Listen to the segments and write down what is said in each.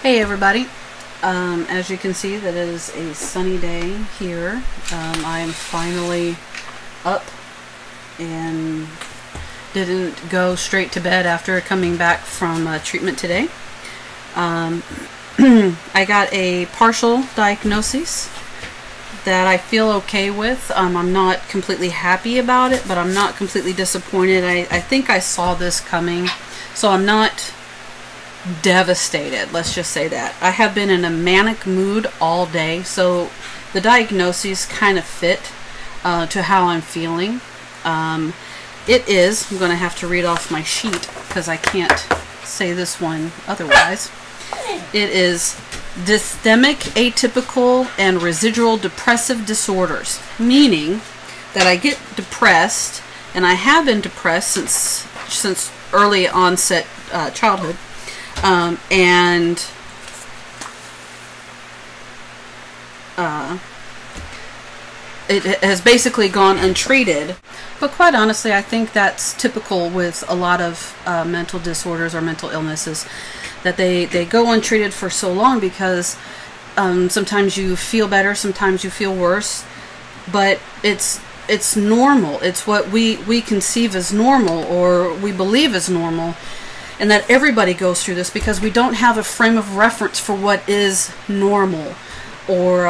Hey everybody, as you can see, that is a sunny day here. I am finally up and didn't go straight to bed after coming back from treatment today. I got a partial diagnosis that I feel okay with. I'm not completely happy about it, but I'm not completely disappointed. I think I saw this coming, so I'm not devastated, let's just say that. I have been in a manic mood all day, so the diagnoses kind of fit to how I'm feeling. It is, I'm going to have to read off my sheet because I can't say this one otherwise. It is dysthymic, atypical, and residual depressive disorders, meaning that I get depressed, and I have been depressed since early onset childhood. And it has basically gone untreated. But quite honestly, I think that's typical with a lot of mental disorders or mental illnesses, that they go untreated for so long because sometimes you feel better, sometimes you feel worse, but it's normal. It's what we conceive as normal, or we believe is normal. And that everybody goes through this because we don't have a frame of reference for what is normal, or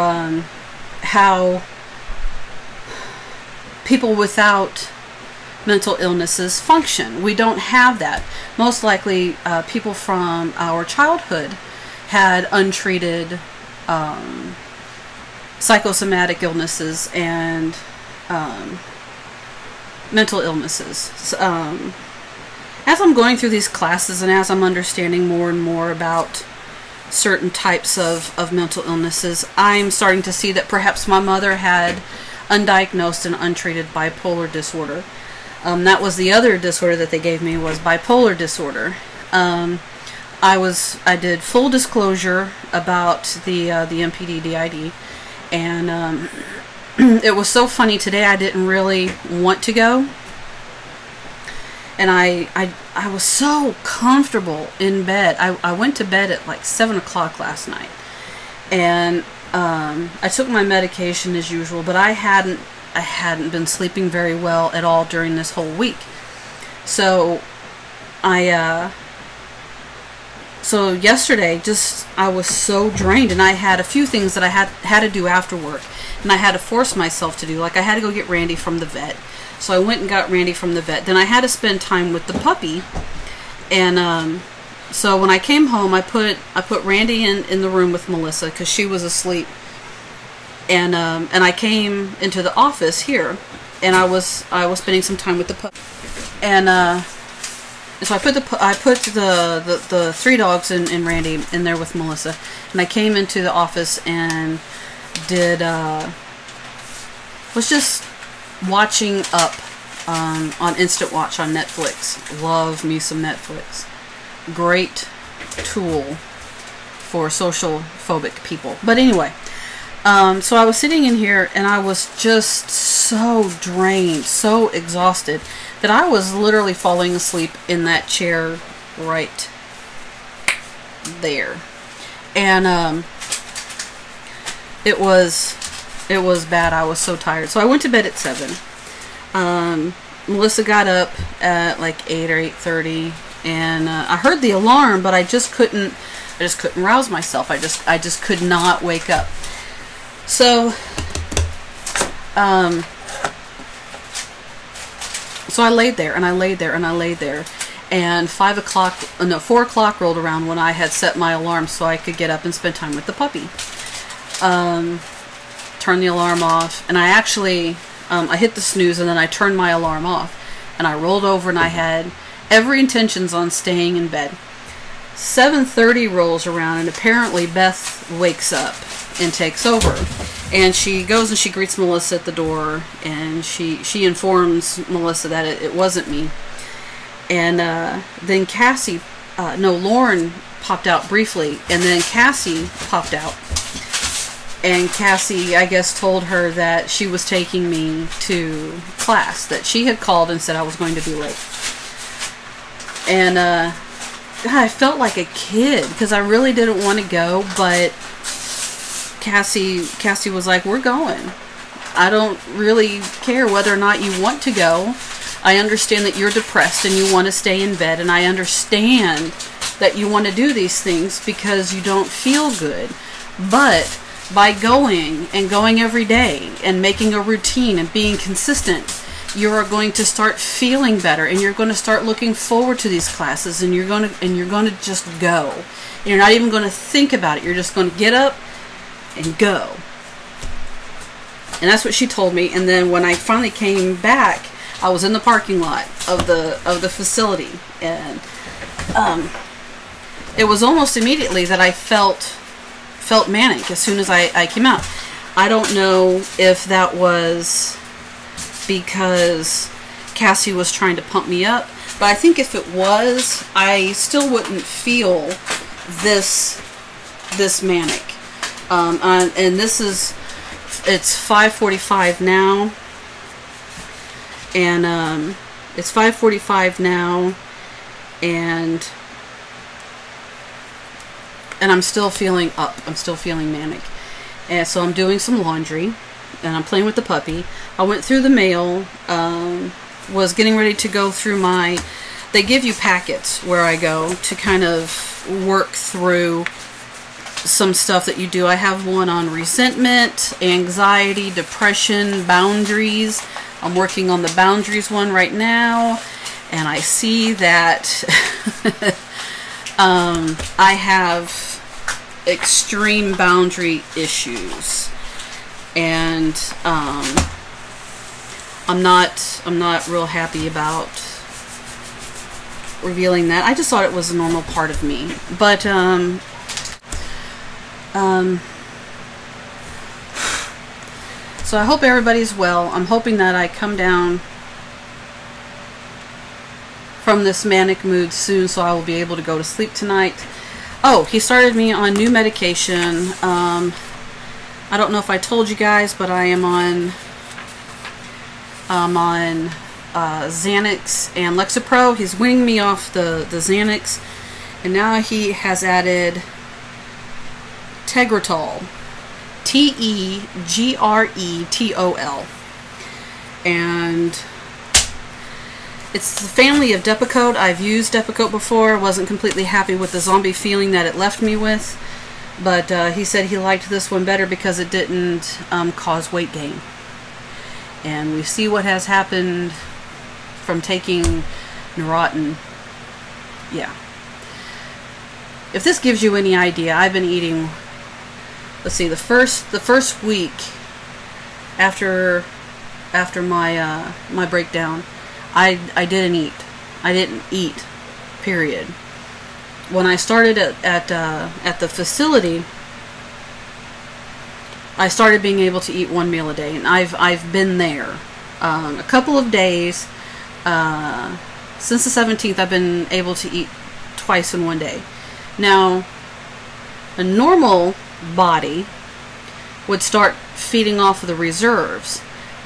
how people without mental illnesses function. We don't have that. Most likely people from our childhood had untreated psychosomatic illnesses and mental illnesses. As I'm going through these classes and as I'm understanding more and more about certain types of mental illnesses, I'm starting to see that perhaps my mother had undiagnosed and untreated bipolar disorder. That was the other disorder that they gave me, was bipolar disorder. I did full disclosure about the MPD DID, and it was so funny today. I didn't really want to go. And I was so comfortable in bed. I went to bed at like 7 o'clock last night. And I took my medication as usual, but I hadn't been sleeping very well at all during this whole week. So so yesterday, I was so drained, and I had a few things that I had to do after work, and I had to force myself to do. Like, I had to go get Randy from the vet. So I went and got Randy from the vet. Then I had to spend time with the puppy. And so when I came home, I put Randy in the room with Melissa because she was asleep. And I came into the office here, and I was spending some time with the puppy. And so I put the three dogs and Randy in there with Melissa. And I came into the office and was just watching up on Instant Watch on Netflix. Love me some Netflix. Great tool for social phobic people. But anyway, so I was sitting in here and I was just so drained, so exhausted, that I was literally falling asleep in that chair right there. And it was bad. I was so tired. So I went to bed at 7. Melissa got up at like 8 or 8:30, and I heard the alarm, but I just couldn't rouse myself. I just could not wake up. So so I laid there and I laid there and I laid there, and 4 o'clock rolled around when I had set my alarm so I could get up and spend time with the puppy. Turn the alarm off, and I actually I hit the snooze, and then I turned my alarm off, and I rolled over, and I had every intentions on staying in bed. 7:30 rolls around, and apparently Beth wakes up and takes over, and she goes and she greets Melissa at the door, and she informs Melissa that it wasn't me. And then Lauren popped out briefly, and then Cassie popped out. And Cassie, I guess, told her that she was taking me to class, that she had called and said I was going to be late. And God, I felt like a kid because I really didn't want to go, but Cassie was like, we're going. I don't really care whether or not you want to go. I understand that you're depressed and you want to stay in bed, and I understand that you want to do these things because you don't feel good. But by going and going every day and making a routine and being consistent, you are going to start feeling better, and you're going to start looking forward to these classes, and you're going to just go. And you're not even going to think about it. You're just going to get up and go. And that's what she told me. And then when I finally came back, I was in the parking lot of the facility, and it was almost immediately that I felt manic as soon as I came out. I don't know if that was because Cassie was trying to pump me up, but I think if it was, I still wouldn't feel this manic. And it's 5:45 now, and it's 5:45 now, and I'm still feeling up. I'm still feeling manic. And so I'm doing some laundry, and I'm playing with the puppy. I went through the mail, was getting ready to go through they give you packets where I go to kind of work through some stuff that you do. I have one on resentment, anxiety, depression, boundaries. I'm working on the boundaries one right now, and I see that I have extreme boundary issues, and I'm not real happy about revealing that. I just thought it was a normal part of me, but so I hope everybody's well. I'm hoping that I come down from this manic mood soon, so I will be able to go to sleep tonight. Oh, he started me on new medication. I don't know if I told you guys, but I am on Xanax and Lexapro. He's weaning me off the Xanax, and now he has added Tegretol, Tegretol, and it's the family of Depakote. I've used Depakote before. Wasn't completely happy with the zombie feeling that it left me with, but he said he liked this one better because it didn't cause weight gain. And we see what has happened from taking Neurontin. Yeah. If this gives you any idea, I've been eating. Let's see, the first week after my breakdown, I didn't eat. I didn't eat. Period. When I started at the facility, I started being able to eat one meal a day, and I've been there a couple of days since the 17th. I've been able to eat twice in one day. Now, a normal body would start feeding off of the reserves,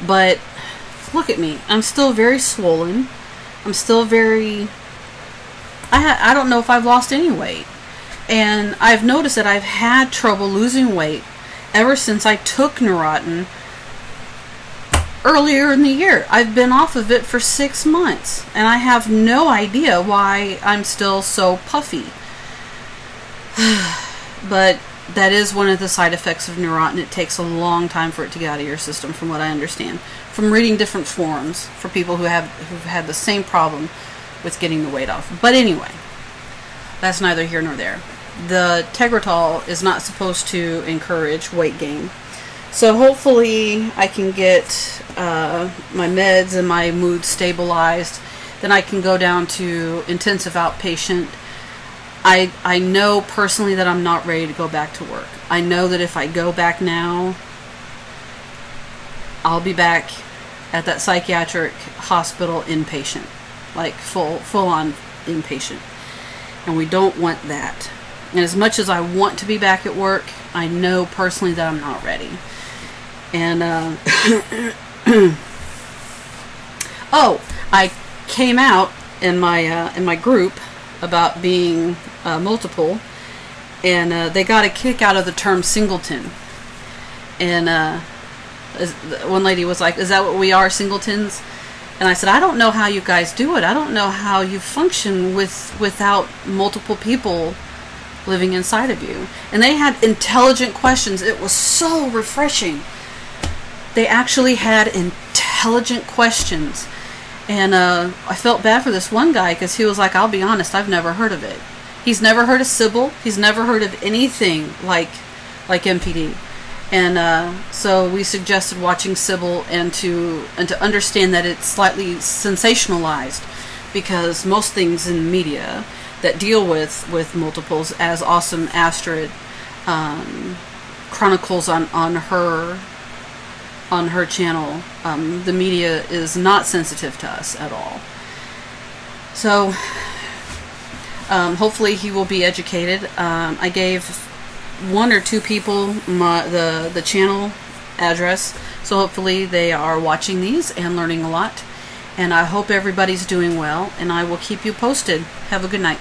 but look at me. I'm still very swollen. I'm still very... I don't know if I've lost any weight. And I've noticed that I've had trouble losing weight ever since I took Neurontin earlier in the year. I've been off of it for 6 months, and I have no idea why I'm still so puffy. But that is one of the side effects of Neurontin. It takes a long time for it to get out of your system, from what I understand, from reading different forums for people who've had the same problem with getting the weight off. But anyway, that's neither here nor there. The Tegretol is not supposed to encourage weight gain. So hopefully I can get my meds and my mood stabilized. Then I can go down to intensive outpatient. I know personally that I'm not ready to go back to work. I know that if I go back now, I'll be back at that psychiatric hospital inpatient, like full on inpatient, and we don't want that. And as much as I want to be back at work, I know personally that I'm not ready. And oh, I came out in my group about being multiple, and they got a kick out of the term singleton. And one lady was like, "Is that what we are, singletons?" And I said, "I don't know how you guys do it. I don't know how you function without multiple people living inside of you." And they had intelligent questions. It was so refreshing. They actually had intelligent questions. And I felt bad for this one guy, because he was like, "I'll be honest, I've never heard of it." He's never heard of Sybil. He's never heard of anything like MPD. And so we suggested watching Sybil, and to understand that it's slightly sensationalized, because most things in media that deal with multiples, as Awesome Astrid chronicles on her channel, the media is not sensitive to us at all. So hopefully he will be educated. I gave one or two people the channel address, so hopefully they are watching these and learning a lot. And I hope everybody's doing well, and I will keep you posted. Have a good night.